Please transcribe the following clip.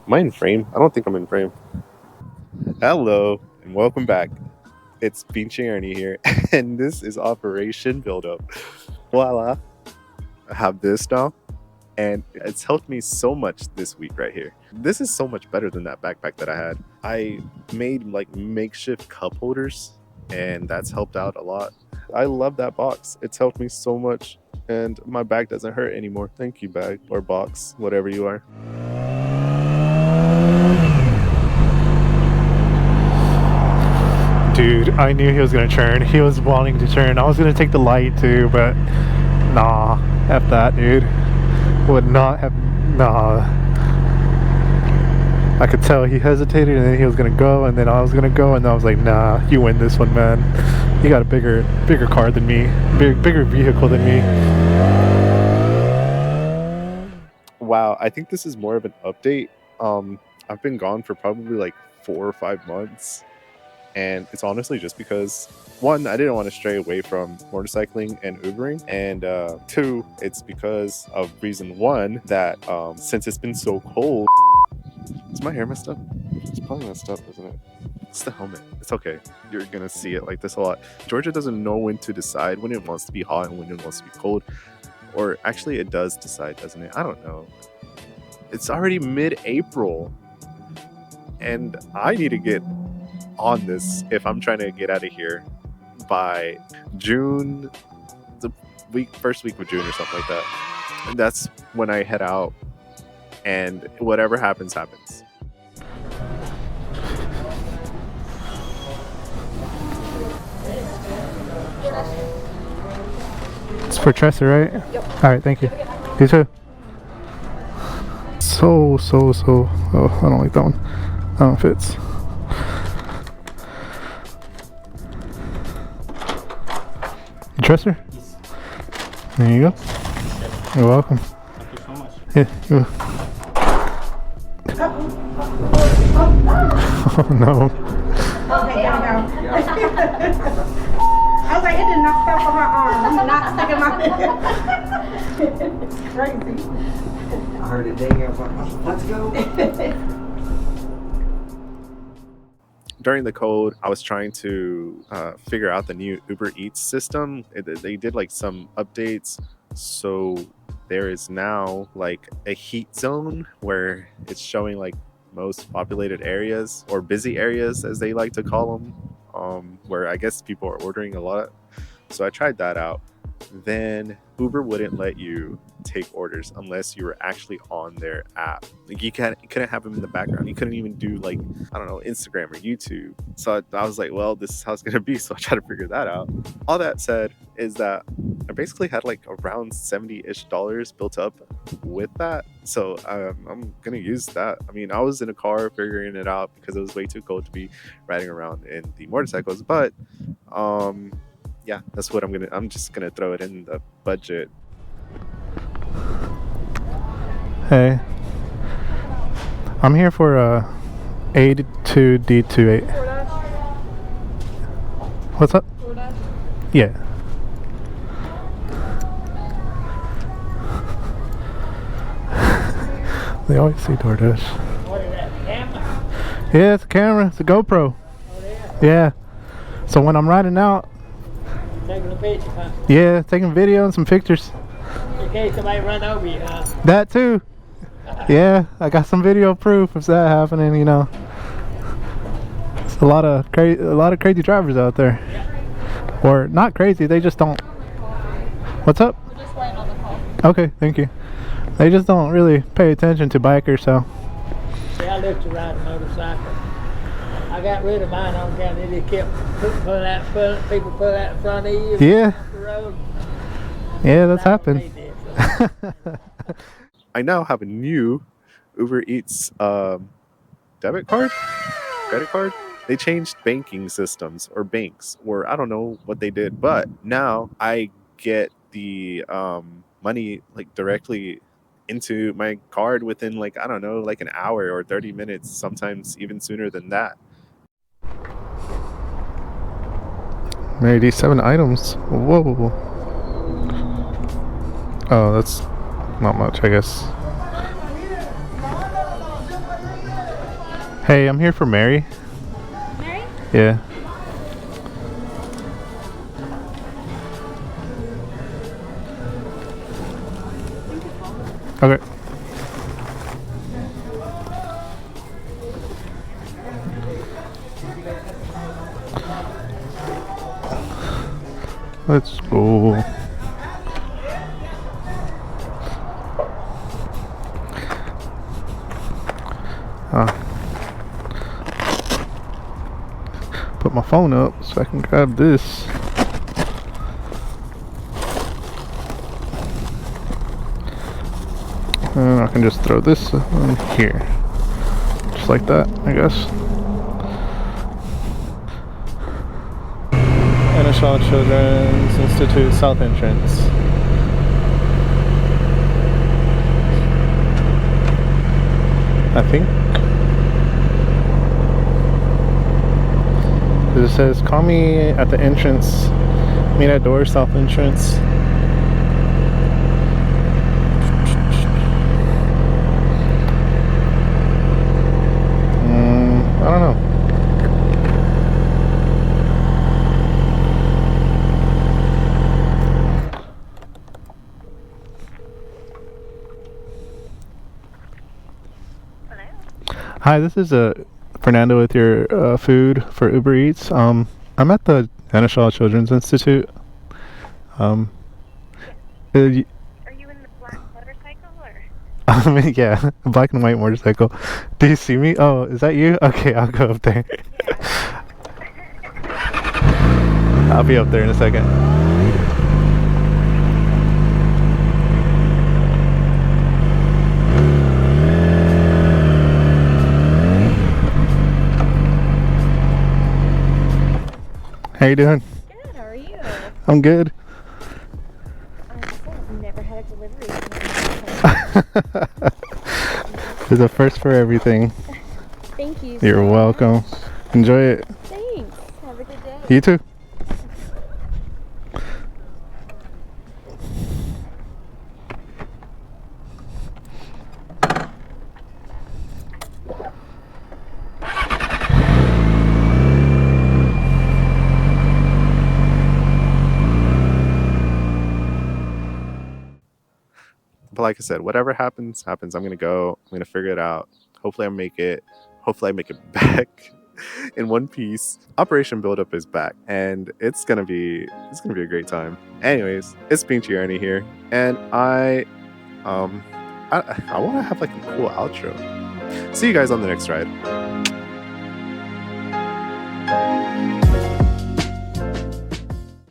Am I in frame? I don't think I'm in frame. Hello and welcome back. It's Pinche Ernie here, and this is Operation Build Up. Voila! I have this now, and it's helped me so much this week right here. This is so much better than that backpack that I had. I made like makeshift cup holders, and that's helped out a lot. I love that box. It's helped me so much, and my back doesn't hurt anymore. Thank you, bag or box, whatever you are. Dude, I knew he was gonna turn. He was wanting to turn. I was gonna take the light too, but nah, F that, dude. Would not have, nah. I could tell he hesitated and then he was gonna go and then I was gonna go and I was like, nah, you win this one, man. You got a bigger car than me, bigger vehicle than me. Wow, I think this is more of an update. I've been gone for probably like 4 or 5 months. And it's honestly just because, one, I didn't want to stray away from motorcycling and Ubering, and two, it's because of reason one that since it's been so cold. Is my hair messed up? It's probably messed up, isn't it? It's the helmet. It's okay. You're gonna see it like this a lot. Georgia doesn't know when to decide when it wants to be hot and when it wants to be cold. Or actually, it does decide, doesn't it? I don't know. It's already mid-April, and I need to get on this if I'm trying to get out of here by June, the first week of June or something like that. And that's when I head out, and whatever happens, happens. It's for Tressa, right? Yep. Alright, thank you. You too. So. Oh, I don't like that one. That one fits. You trust her? Yes. There you go. You're welcome. Thank you so much. Yeah, you. Oh no. Okay, there we go. I was like, it did not stop on my arm. I'm not sticking my crazy. I heard it ding. I was like, let's go. During the cold, I was trying to figure out the new Uber Eats system. They did like some updates, so there is now like a heat zone where it's showing like most populated areas or busy areas, as they like to call them, where I guess people are ordering a lot. So I tried that out. Then Uber wouldn't let you take orders unless you were actually on their app. Like you couldn't have them in the background. You couldn't even do like, I don't know, Instagram or YouTube. So I was like, well, this is how it's gonna be. So I tried to figure that out. All that said is that I basically had like around $70-ish built up with that. So I'm gonna use that. I mean, I was in a car figuring it out because it was way too cold to be riding around in the motorcycles. But yeah, that's what I'm just gonna throw it in the budget. Hey. I'm here for A2D28. What's up? Yeah. They always say DoorDash. What is that, camera? Yeah, it's a camera. It's a GoPro. Oh, yeah. Yeah. So when I'm riding out, Taking a picture, huh? yeah, taking video and some pictures. In case somebody run over you, huh? That too. Yeah, I got some video proof of that happening. You know, it's a lot of crazy drivers out there, or not crazy. They just don't. What's up? We're just waiting on the call. Okay, thank you. They just don't really pay attention to bikers, so. See, I looked to ride a motorcycle. I got rid of mine on account they just kept people pull out in front of you. Yeah. Off the road. Yeah, that's I don't happened. need this, so. I now have a new Uber Eats debit card, credit card. They changed banking systems or banks, or I don't know what they did, but now I get the money like directly into my card within like, I don't know, like an hour or 30 minutes, sometimes even sooner than that. 87 items. Whoa. Oh, that's not much, I guess. Hey, I'm here for Mary. Mary? Yeah. Okay. Let's go. Put my phone up so I can grab this. And I can just throw this in here. Just like that, I guess. Anna Children's Institute South Entrance. I think. It says, call me at the entrance. Meet at door, south entrance. I don't know. Hi, this is Fernando with your food for Uber Eats. I'm at the Anna Shaw Children's Institute. Are you in the black motorcycle or? Yeah, black and white motorcycle. Do you see me? Oh, is that you? Okay, I'll go up there. I'll be up there in a second. How you doing? Good, how are you? I'm good. I've never had a delivery. There's a first for everything. Thank you. You're so welcome. much. Enjoy it. Thanks. Have a good day. You too. But like I said, whatever happens, happens. I'm gonna go. I'm gonna figure it out. Hopefully, I make it. Hopefully, I make it back in one piece. Operation Buildup is back, and it's gonna be a great time. Anyways, it's Pinchy Ernie here, and I want to have like a cool outro. See you guys on the next ride.